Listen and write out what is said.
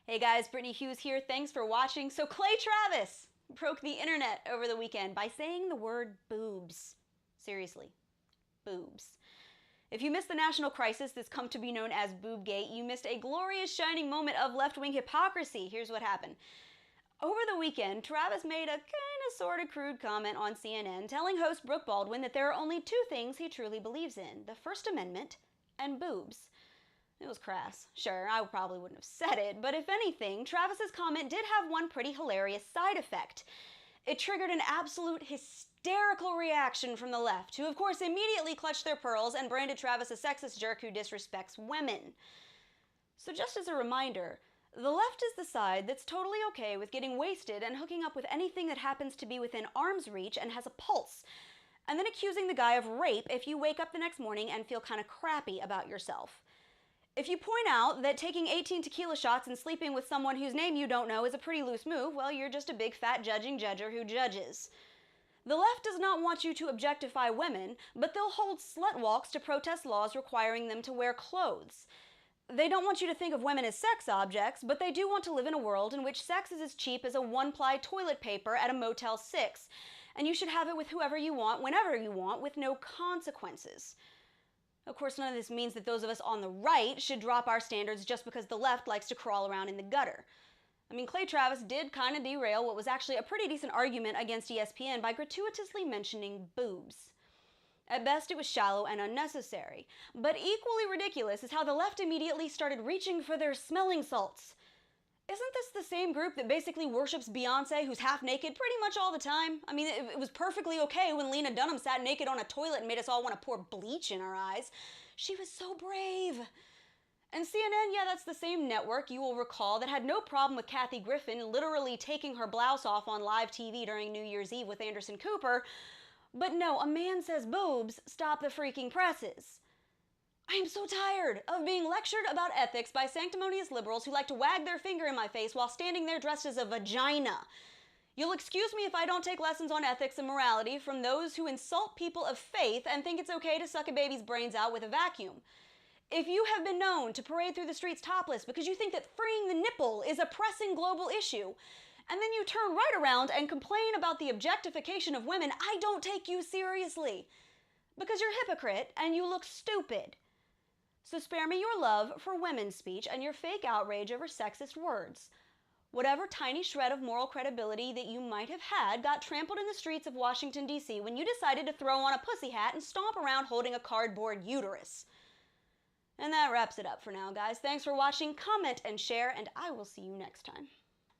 Hey guys, Brittany Hughes here. Thanks for watching. So Clay Travis broke the internet over the weekend by saying the word boobs. Seriously, boobs. If you missed the national crisis that's come to be known as Boobgate, you missed a glorious shining moment of left-wing hypocrisy. Here's what happened. Over the weekend, Travis made a sort of crude comment on CNN telling host Brooke Baldwin that there are only two things he truly believes in: the First Amendment and boobs. It was crass. Sure, I probably wouldn't have said it, but if anything, Travis's comment did have one pretty hilarious side effect. It triggered an absolute hysterical reaction from the left, who of course immediately clutched their pearls and branded Travis a sexist jerk who disrespects women. So just as a reminder, the left is the side that's totally okay with getting wasted and hooking up with anything that happens to be within arm's reach and has a pulse, and then accusing the guy of rape if you wake up the next morning and feel kind of crappy about yourself. If you point out that taking 18 tequila shots and sleeping with someone whose name you don't know is a pretty loose move, well, you're just a big fat judging judger who judges. The left does not want you to objectify women, but they'll hold slut walks to protest laws requiring them to wear clothes. They don't want you to think of women as sex objects, but they do want to live in a world in which sex is as cheap as a one-ply toilet paper at a Motel 6, and you should have it with whoever you want, whenever you want, with no consequences. Of course, none of this means that those of us on the right should drop our standards just because the left likes to crawl around in the gutter. I mean, Clay Travis did kind of derail what was actually a pretty decent argument against ESPN by gratuitously mentioning boobs. At best, it was shallow and unnecessary. But equally ridiculous is how the left immediately started reaching for their smelling salts. Isn't this the same group that basically worships Beyonce, who's half naked pretty much all the time? I mean, it was perfectly okay when Lena Dunham sat naked on a toilet and made us all want to pour bleach in our eyes. She was so brave. And CNN, yeah, that's the same network, you will recall, that had no problem with Kathy Griffin literally taking her blouse off on live TV during New Year's Eve with Anderson Cooper. But no, a man says boobs, stop the freaking presses. I am so tired of being lectured about ethics by sanctimonious liberals who like to wag their finger in my face while standing there dressed as a vagina. You'll excuse me if I don't take lessons on ethics and morality from those who insult people of faith and think it's okay to suck a baby's brains out with a vacuum. If you have been known to parade through the streets topless because you think that freeing the nipple is a pressing global issue, and then you turn right around and complain about the objectification of women, I don't take you seriously. Because you're a hypocrite and you look stupid. So spare me your love for women's speech and your fake outrage over sexist words. Whatever tiny shred of moral credibility that you might have had got trampled in the streets of Washington, D.C. when you decided to throw on a pussy hat and stomp around holding a cardboard uterus. And that wraps it up for now, guys. Thanks for watching, comment and share, and I will see you next time.